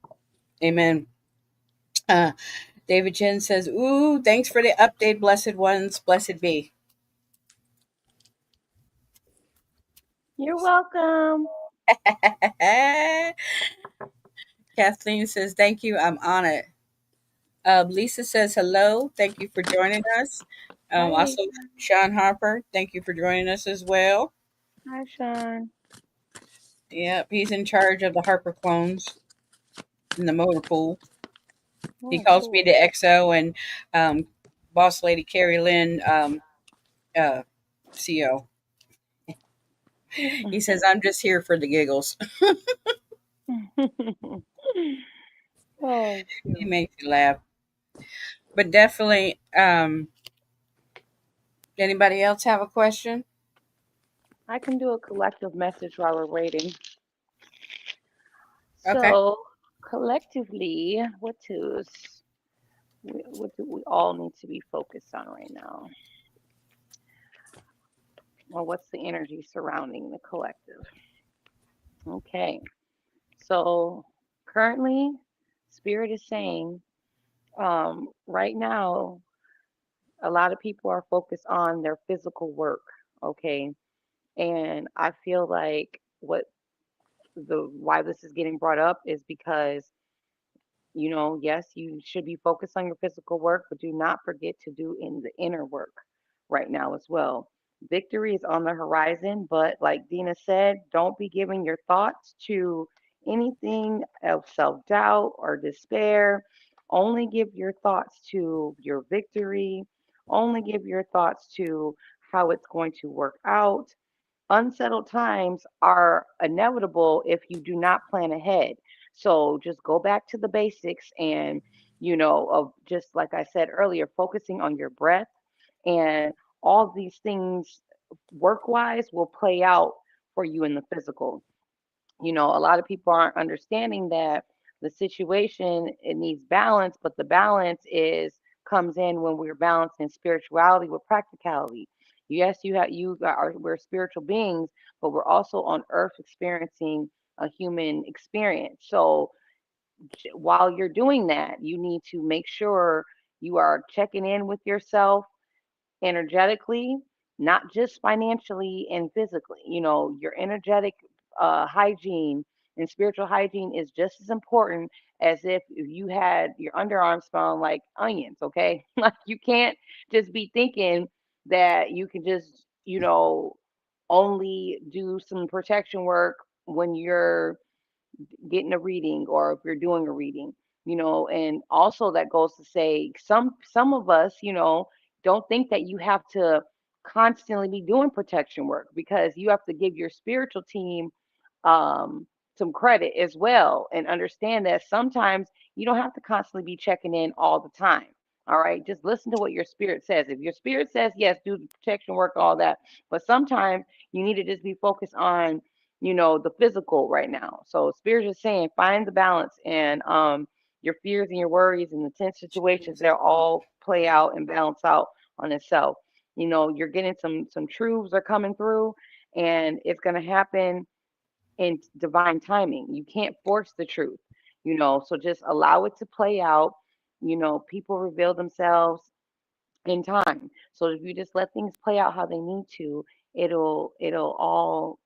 Amen. Uh, David Chen says, "Ooh, thanks for the update, blessed ones. Blessed be." You're welcome. Kathleen says, "Thank you. I'm on it." Lisa says, "Hello. Thank you for joining us." Hi, Also, Lisa. Sean Harper, thank you for joining us as well. Hi, Sean. Yep, he's in charge of the Harper clones in the motor pool. He Oh, calls me cool. the XO, and um, boss lady Carrie Lynn, uh, CO. He says, "I'm just here for the giggles." Oh, He shoot. makes you laugh. But definitely, anybody else have a question? I can do a collective message while we're waiting. Okay. So, collectively, what do we all need to be focused on right now? Or what's the energy surrounding the collective? Okay. So, currently, Spirit is saying, right now, a lot of people are focused on their physical work. Okay. And I feel like what the why this is getting brought up is because, yes, you should be focused on your physical work, but do not forget to do in the inner work right now as well. Victory is on the horizon, but like Dina said, don't be giving your thoughts to anything of self doubt or despair. Only give your thoughts to your victory. Only give your thoughts to how it's going to work out. Unsettled times are inevitable if you do not plan ahead. So just go back to the basics and, of just like I said earlier, focusing on your breath and all these things work wise will play out for you in the physical. A lot of people aren't understanding that the situation, it needs balance, but the balance is comes in when we're balancing spirituality with practicality. Yes, we're spiritual beings, but we're also on earth experiencing a human experience. So while you're doing that, you need to make sure you are checking in with yourself energetically, not just financially and physically. Your energetic hygiene and spiritual hygiene is just as important as if you had your underarms smelling like onions, okay? Like you can't just be thinking that you can just, only do some protection work when you're getting a reading or if you're doing a reading. And also that goes to say some of us, don't think that you have to constantly be doing protection work, because you have to give your spiritual team some credit as well, and understand that sometimes you don't have to constantly be checking in all the time. All right, just listen to what your spirit says. If your spirit says yes, do the protection work, all that, but sometimes you need to just be focused on, the physical right now. So spirit is saying find the balance, and your fears and your worries and the tense situations, they'll all play out and balance out on itself. You're getting some truths are coming through, and it's going to happen in divine timing. You can't force the truth, so just allow it to play out. People reveal themselves in time. So if you just let things play out how they need to, it'll all,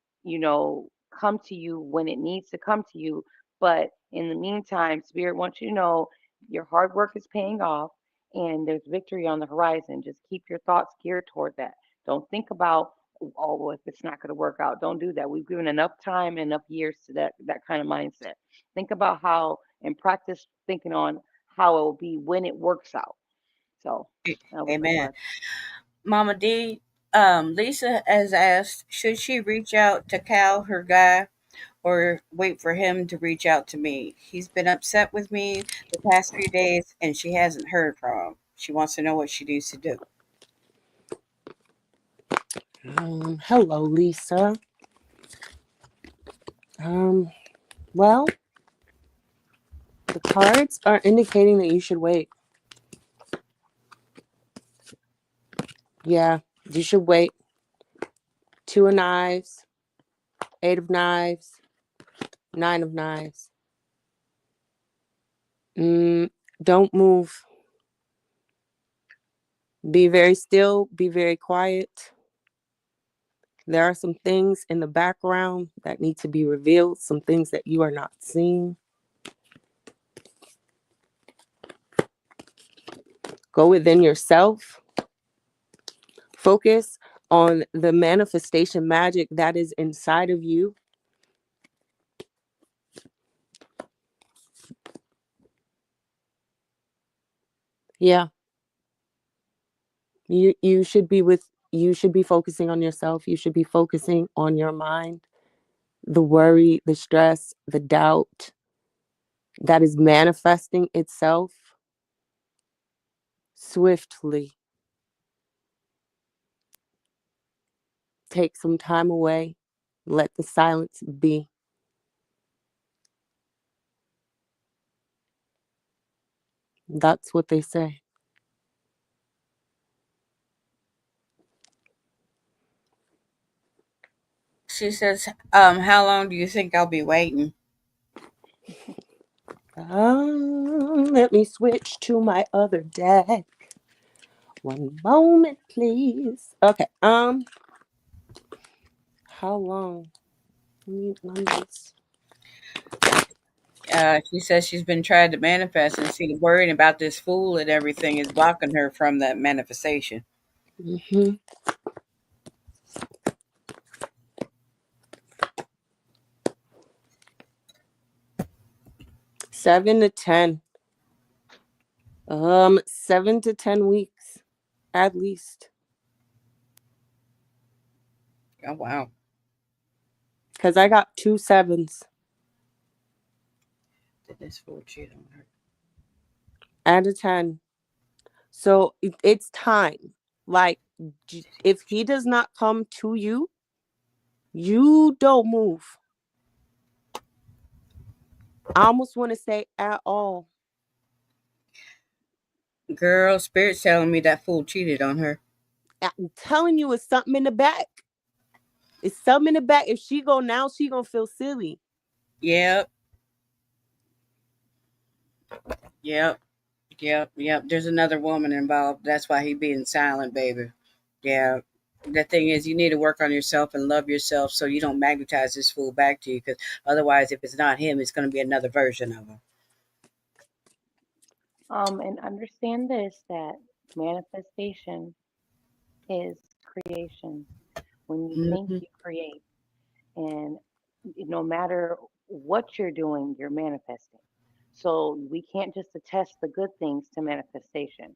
come to you when it needs to come to you. But in the meantime, spirit wants you to know your hard work is paying off and there's victory on the horizon. Just keep your thoughts geared toward that. Don't think about, oh, well, if it's not going to work out. Don't do that. We've given enough time and enough years to that kind of mindset. Think about how, and practice thinking on how it will be when it works out. So that was pretty Amen. much. Mama D, Lisa has asked, should she reach out to Cal, her guy, or wait for him to reach out to me? He's been upset with me the past few days and she hasn't heard from him. She wants to know what she needs to do. Hello, Lisa. Um, well, the cards are indicating that you should wait. Yeah, you should wait. Two of knives, eight of knives, nine of knives. Don't move. Be very still. Be very quiet. There are some things in the background that need to be revealed, some things that you are not seeing. Go within yourself. Focus on the manifestation magic that is inside of you. Yeah, you should be focusing on yourself. You should be focusing on your mind, the worry, the stress, the doubt that is manifesting itself swiftly. Take some time away. Let the silence be. That's what they say. She says, how long do you think I'll be waiting? Let me switch to my other deck. One moment, please. Okay. How long? Numbers. She says she's been trying to manifest and she's worrying about this fool and everything is blocking her from that manifestation. 7 to 10. 7 to 10 weeks, at least. Oh, wow. Because I got two sevens. Did this fool cheat on her? Out of 10. So it's time. Like, if he does not come to you, you don't move. I almost want to say at all. Girl, Spirit's telling me that fool cheated on her. I'm telling you, it's something in the back. It's something in the back. If she go now, she gonna feel silly. Yep, yep, yep. There's another woman involved. That's why he being silent, baby. Yeah. The thing is, you need to work on yourself and love yourself so you don't magnetize this fool back to you. Because otherwise, if it's not him, it's going to be another version of him. And understand this, that manifestation is creation. When you think, Hmm. you create. And no matter what you're doing, you're manifesting. So we can't just attest the good things to manifestation.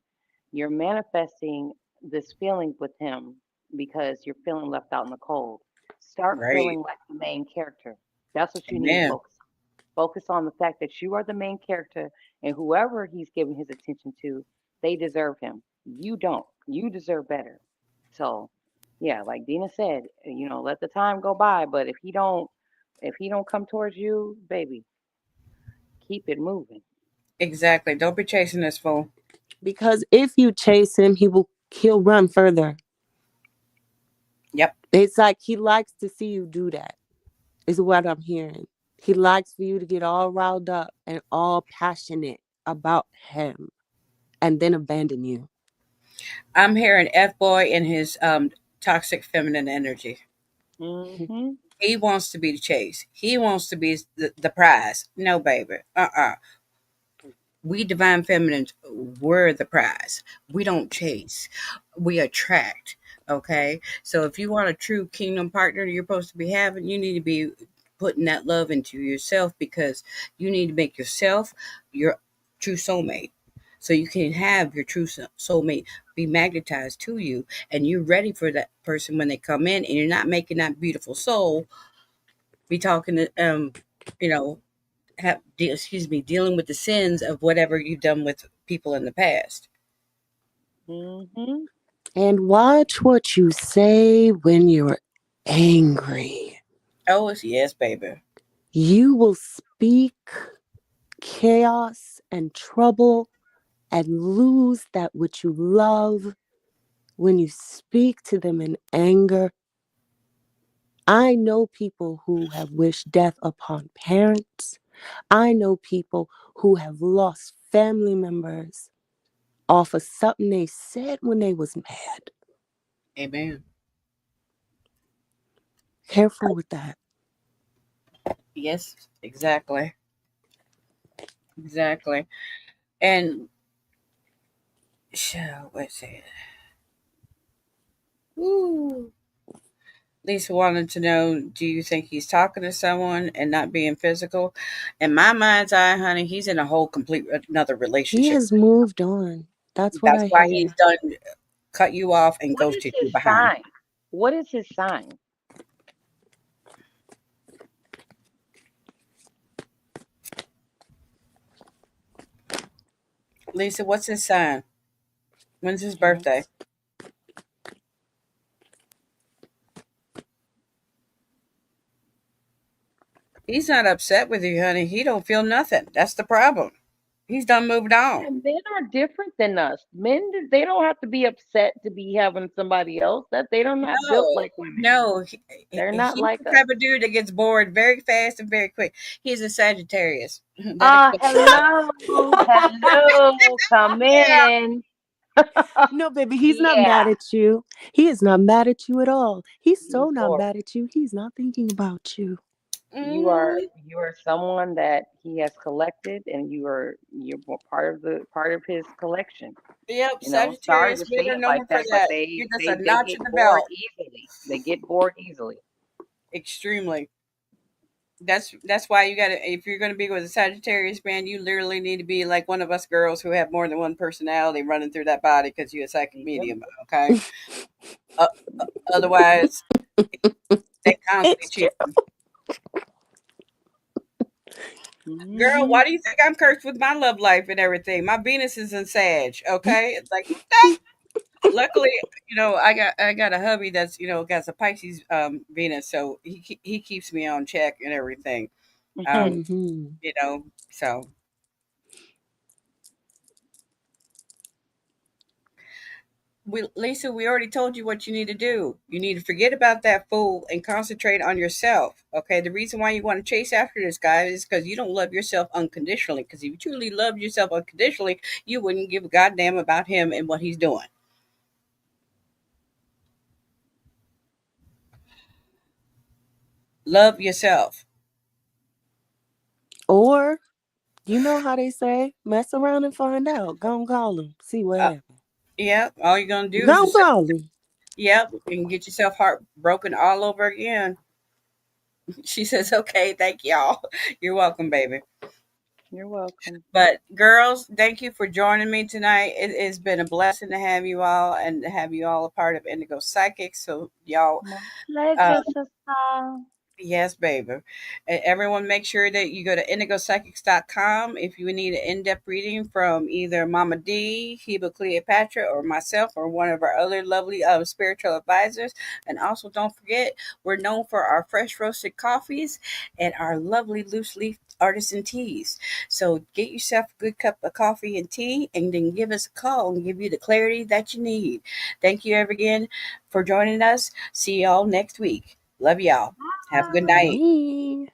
You're manifesting this feeling with him because you're feeling left out in the cold. Start Right. feeling like the main character. That's what you need to Amen. focus on. Focus on the fact that you are the main character, and whoever he's giving his attention to, they deserve him. You don't. You deserve better. So, yeah, like Dina said, let the time go by, but if he don't come towards you, baby, keep it moving. Exactly. Don't be chasing this fool. Because if you chase him, he'll run further. Yep. It's like he likes to see you do that. Is what I'm hearing. He likes for you to get all riled up and all passionate about him and then abandon you. I'm hearing F boy in his toxic feminine energy. Hmm. He wants to be the chase. He wants to be the prize. No, baby. We divine feminines, we're the prize. We don't chase. We attract. Okay. So if you want a true kingdom partner you're supposed to be having, you need to be putting that love into yourself because you need to make yourself your true soulmate. So you can have your true soulmate be magnetized to you and you're ready for that person when they come in and you're not making that beautiful soul be talking to you know dealing with the sins of whatever you've done with people in the past. Hmm. And watch what you say when you're angry. Oh, yes, baby. You will speak chaos and trouble and lose that which you love when you speak to them in anger. I know people who have wished death upon parents. I know people who have lost family members off of something they said when they was mad. Amen. Careful with that. Yes, exactly. Exactly. And what's it? Ooh. Lisa wanted to know, do you think he's talking to someone and not being physical? In my mind's eye, honey, he's in a whole complete another He relationship. has moved on. That's what That's I why he's hear. done cut you off and What is ghosted you his behind. sign? What is his sign? Lisa, what's his sign? When's his birthday? Cancer. He's not upset with you, honey. He don't feel nothing. That's the problem. He's done moved on. Yeah, men are different than us. Men, they don't have to be upset to be having somebody else. That they are not built No, like women. no. They're not He's like the us. type of dude that gets bored very fast and very quick. He's a Sagittarius. That explains a lot. Hello, hello, come Yeah. in. No, baby, he's not Yeah, mad at you. He is not mad at you at all. He's he's so not bored. mad at you. He's not thinking about you. You are Hmm. you are someone that he has collected, and you're part of his collection. Yep, Sorry Sagittarius to say men are it like known for that, but that. they You're just they a they notch in get the bored belt. easily. They get bored easily. Extremely. That's why you gotta if you're gonna be with a Sagittarius man, you literally need to be like one of us girls who have more than one personality running through that body because you're a psychic Yep. medium. Okay. Uh, Otherwise, they constantly It's true. cheating. Girl, Hmm. why do you think I'm cursed with my love life and everything? My Venus is in Sag, okay? It's like, luckily, I got a hubby that's got a Pisces Venus, so he keeps me on check and everything. Um, Mhm. so Lisa, we already told you what you need to do. You need to forget about that fool and concentrate on yourself. Okay, the reason why you want to chase after this guy is because you don't love yourself unconditionally. Because if you truly love yourself unconditionally, you wouldn't give a goddamn about him and what he's doing. Love yourself. Or you know how they say, mess around and find out. Go and call them. See what Uh, happens. yeah, all you're gonna do is Go and just, call them. yep, and get yourself heartbroken all over again. She says, "Okay, thank y'all. You're welcome, baby." You're welcome. But girls, thank you for joining me tonight. It has been a blessing to have you all and to have you all a part of Indigo Psychic. So y'all, My uh, pleasure, sister. yes, baby. And everyone, make sure that you go to indigopsychics.com if you need an in depth reading from either Mama D, Heba Cleopatra, or myself, or one of our other lovely spiritual advisors. And also, don't forget, we're known for our fresh roasted coffees and our lovely loose leaf artisan teas. So, get yourself a good cup of coffee and tea, and then give us a call and give you the clarity that you need. Thank you ever again for joining us. See y'all next week. Love y'all. Have a good Bye. night. Bye.